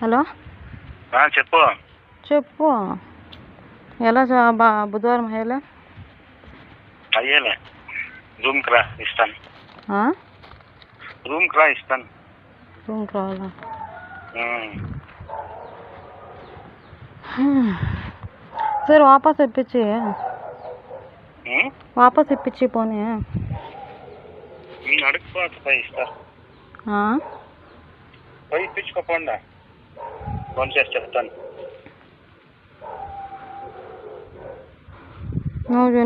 Hello చెప్పు చెప్పు ఎలా బుధవారం అయ్యేలా అయ్యేలే రూమ్కి రా ఇస్తాను రూమ్కి రా ఇస్తాను రూమ్కి రావాలా సరే వాపస్ ఇప్పించి పోనీ అడుగుపోవచ్చు పోయి ఇస్తా పోయి ఇప్పించుకోపోండా ఫోన్ చేసి చెప్తాను.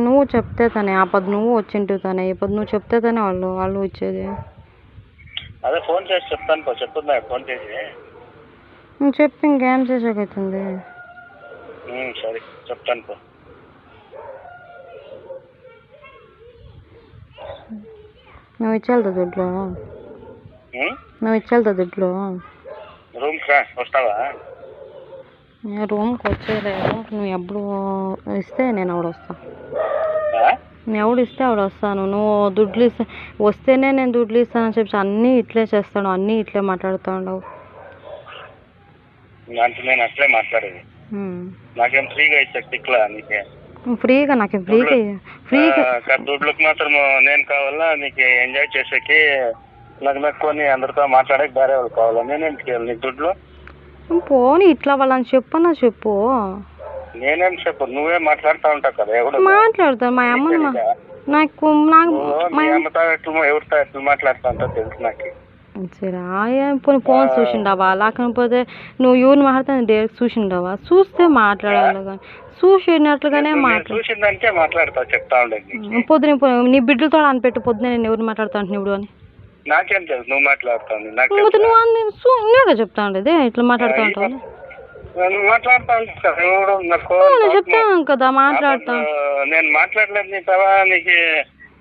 నువ్వు చెప్తే తనే ఆ పది నువ్వు వచ్చింటు తనే ఈ పది నువ్వు చెప్తే తనే వాళ్ళు ఇచ్చేది. అదే ఫోన్ చేసి చెప్తాను చెప్తుందా ఫోన్ చేసి నువ్వు చెప్పి ఇంకేం చేసేకైతుంది. సరే చెప్తాను పో. నువ్వు ఇచ్చేళ్తా దుడ్లు రూమ్కి రా వస్తావా? రూమ్కి వచ్చేలేదు. నువ్వు ఎప్పుడు ఇస్తే నేను అప్పుడు వస్తాను. నువ్వు ఎవడు ఇస్తే ఆవిడ వస్తాను. నువ్వు దుడ్లు వస్తేనే నేను దుడ్లు ఇస్తానని చెప్పి అన్నీ ఇట్లే చేస్తాను, అన్నీ ఇట్లే మాట్లాడుతూ ఉండవు. నేను అట్లే మాట్లాడేది. నాకేం ఫ్రీగా ఇచ్చా టిక్లా నీకే ఫ్రీగా నాకేం ఫ్రీగా దుడ్లకు మాత్రం నేను కావాలా నీకు ఎంజాయ్ చేసేకి నాకు నక్కుని అందరితో మాట్లాడేకి వేరే వాళ్ళు కావాలా? నేనేం చేయాలి నీకు దుడ్లు? పోనీ ఇట్లా వాళ్ళని చెప్పు. నేనేం చెప్పు నువ్వే మాట్లాడుతూ ఉంటావు కదా. ఎవడు మాట్లాడతాను మా అమ్మని నాకు ఎవరితో ఎట్లా మాట్లాడుతూ ఉంటావు తెలుసు నాకు. సరే పోనీ ఫోన్ చూసిండవా? లేకపోతే నువ్వు ఎవరిని మాట్లాడుతాను డైరెక్ట్ చూసిండవా? చూస్తే మాట్లాడాలి కానీ చూసినట్లుగానే చూసిందానికే మాట్లాడతావు చెప్తా ఉండేది. పొద్దున నీ బిడ్డలతో అనిపెట్టు పొద్దున నేను ఎవరిని మాట్లాడుతా అంటే ఇప్పుడు అని నాకేం తెలుసు నువ్వు మాట్లాడుతావు. నువ్వుగా చెప్తా ఉండేది ఇట్లా మాట్లాడుతూ ఉంటావు. చెప్తాను కదా మాట్లాడతా. నేను మాట్లాడలేదు నీతవా నీకు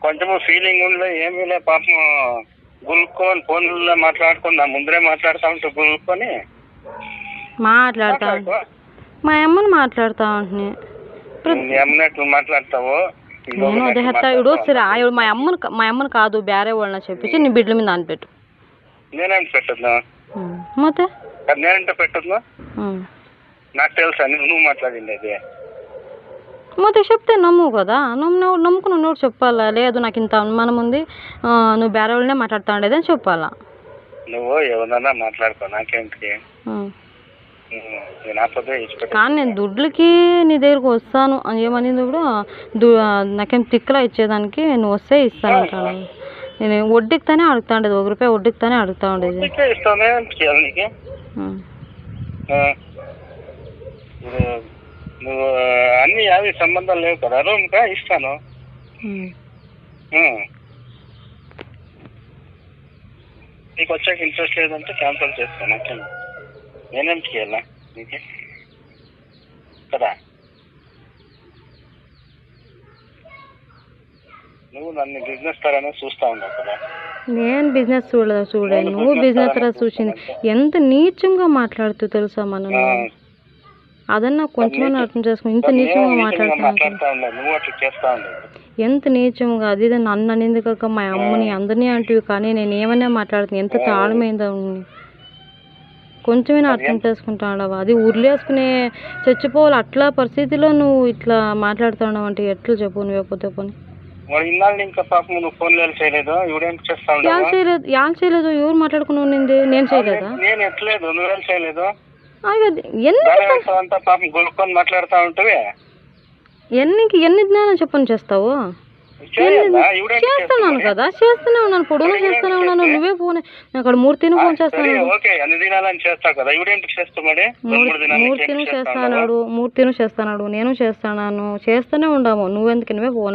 కొంచెము ఫీలింగ్ ఉండలే ఏమీ లే. పాపం గుల్లుకొని ఫోన్లో మాట్లాడుకుని నా ముందరే మాట్లాడుతూ ఉంటా గుల్లుకొని మాట్లాడతా. మా అమ్మని మాట్లాడుతా ఉంటున్నా. ఎట్లా మాట్లాడతావు? నేను అదే ఇప్పుడు సరే మా అమ్మని కాదు వేరే వాళ్ళని చెప్పించి నీ బిడ్డల మీద అనిపెట్టు. నేనేంటి పెట్టద్దు ಮತ್ತೆ నేనంటే పెట్టద్దు నాకు తెలుసా నువ్వు మాట్లాడింది అది. ಮತ್ತೆ చెప్తే నమ్ము కదా. నమ్ముకున్న నోడు చెప్పాలా? లేదు నాకు ఇంత అనుమానం ఉంది నువ్వు వేరే వాళ్ళనే మాట్లాడుతూ ఉండేది అని చెప్పాలా? నువ్వు ఎవరన్నా మాట్లాడుకో నాకేంటి. కానీ నేను దుడ్లకి నీ దగ్గరకు వస్తాను అని ఏమనింది కూడా నాకేం తిక్కలా ఇచ్చేదానికి నువ్వు వస్తే ఇస్తాను అంటాను. నేను వడ్డీకితానే అడుగుతా ఉండేది, ₹1 వడ్డీకితానే అడుగుతా ఉండేది. నువ్వు అన్ని యాభై సంబంధాలు లేవు కదా. రూమ్కా ఇస్తాను. నీకు వచ్చాక ఇంట్రెస్ట్ లేదంటే క్యాన్సిల్ చేస్తాను. ఓకే నేనేం చేయాలా నీకే కదా. నువ్వు నన్ను బిజినెస్ తరనే చూస్తా ఉన్నావు కదా. నేను బిజినెస్ చూడే నువ్వు బిజినెస్ తర చూసింది. ఎంత నీచంగా మాట్లాడుతూ తెలుసా మనం. అదన్నా కొంచెం అర్థం చేసుకుని ఇంత నీచంగా మాట్లాడుతా ఎంత నీచంగా అది నన్ను అనేది కాక మా అమ్మని అందరినీ అంటివి. కానీ నేను ఏమన్నా మాట్లాడుతున్నా ఎంత తాళమైందో కొంచెమైనా అర్థం చేసుకుంటా ఉండవా? అది ఉర్లేసుకునే చచ్చిపోవాలి అట్లా పరిస్థితిలో నువ్వు ఇట్లా మాట్లాడుతూ ఉండవు అంటే ఎట్లా చెప్పు? నువ్వే పోతే పోనీ చేయలేదు. ఎవరు మాట్లాడుకున్నావు? నేను చేయలేదా? ఎన్ని జ్ఞానం చెప్పని చేస్తావు? చేస్తున్నాను కదా, చేస్తూనే ఉన్నాను. పొడవులు చేస్తూనే ఉన్నాను. నువ్వే ఫోన్ అక్కడ మూర్తిని ఫోన్ చేస్తాను. మూర్తిను చేస్తాడు నేను చేస్తాను. చేస్తూనే ఉండము. నువ్వెందుకు నువ్వే ఫోన్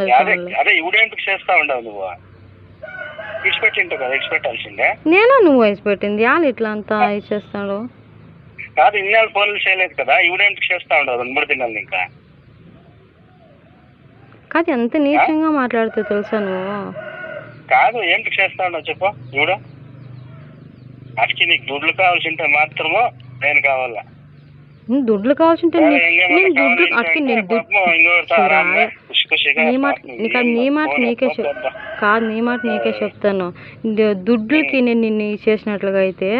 నేనా నువ్వు వయసు పెట్టింది వాళ్ళు ఇట్లా అంతా ఇచ్చేస్తాడు. కాదు ఎంత నీచంగా మాట్లాడుతూ తెలుసా నువ్వు? కాదు ఏంటి చేస్తా ఉండవు చెప్పు. చూడు అడికి నీకు దుడ్లు కావాల్సింటే మాత్రము నేను కావాలా? దుడ్లు కావాల్సింటే నీ మాట నీకే కాదు, నీ మాట నీకే చెప్తాను. దుడ్లకి నేను నిన్ను చేసినట్లుగా అయితే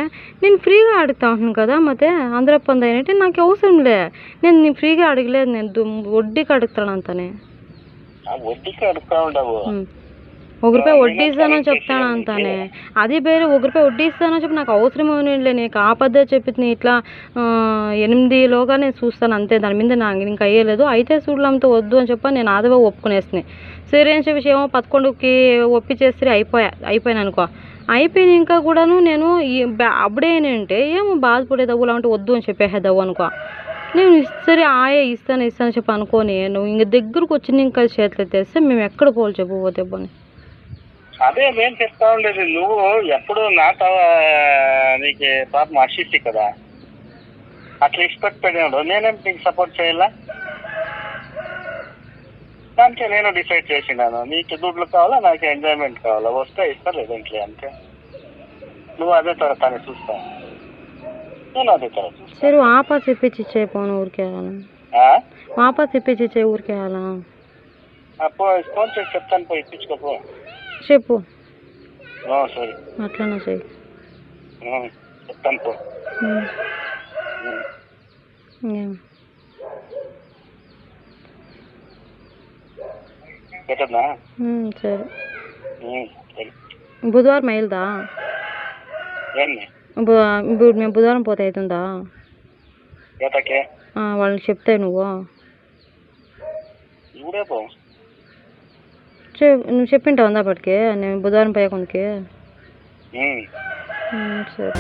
నేను ఫ్రీగా అడుగుతా ఉంటాను కదా, ಮತ್ತೆ అందరూ పొందాయంటే నాకు అవసరంలే. నేను ఫ్రీగా అడగలేదు, నేను వడ్డీకి అడుగుతాను అంతనే. వడ్డీకి అడుగుతా ఉండవు. 1 రూపాయి వడ్డీ ఇస్తానని చెప్తాను అంతానే. అది ಬೇರೆ 1 రూపాయి వడ్డీ ఇస్తానని చెప్పి నాకు అవసరమేలే. నీకు ఆ పద్ధతి చెప్పింది ఇట్లా 8లోగా నేను చూస్తాను అంతే. దాని మీద నాకు ఇంకా అయ్యలేదు. అయితే చూడలంతో వద్దు అని చెప్పి నేను ఆదవే ఒప్పుకునేసినాయి. సరే అని చెప్పేసి ఏమో 11కి ఒప్పించేస్తే అయిపోయాను అనుకో. అయిపోయిన ఇంకా కూడాను నేను అప్పుడేనంటే ఏమో బాధపడేదవ్వు, లేదంటే వద్దు అని చెప్పేసేదవ్వు అనుకో. నేను సరే ఇస్తాను చెప్పి అనుకోని నువ్వు ఇంక దగ్గరకు వచ్చి ఇంకా చేతులు తెస్తే మేము ఎక్కడ పోవాలి చెప్పు పోతే పోనీ. అదే నేను చెప్తా ఉండేది, నువ్వు ఎప్పుడు నాతో నీకు పాపం అర్షిస్తి కదా, అట్లా ఎక్స్పెక్ట్ పెట్టినాడు. నేనేం నీకు సపోర్ట్ చేయాలా? దానికే నేను డిసైడ్ చేసినాను, నీకు దుడ్లు కావాలా, నాకు ఎంజాయ్మెంట్ కావాలా, వస్తే ఇస్తా లేదంటే అంతే. నువ్వు అదే తరతానే చూస్తా, నేను అదే తర చూస్తా. సరే వాపస్ ఇప్పించి పోను ఊరికే వాపస్ ఇప్పించి ఊరికే అప్పుడు ఫోన్ చేసి చెప్తాను, పోయి ఇప్పించుకోపో. చెప్పు. సరే అట్లనే చెయ్యి. చెప్తాను పో. పెట్టదా? సరే. బుధవారం వెళ్దా? ఇప్పుడు మేము బుధవారం పోతే అవుతుందా? వాళ్ళకి చెప్తావు నువ్వు? నువ్వు చెప్పింటావు అందాపటికి నేను బుధవారం పోయే కొందికి. సరే.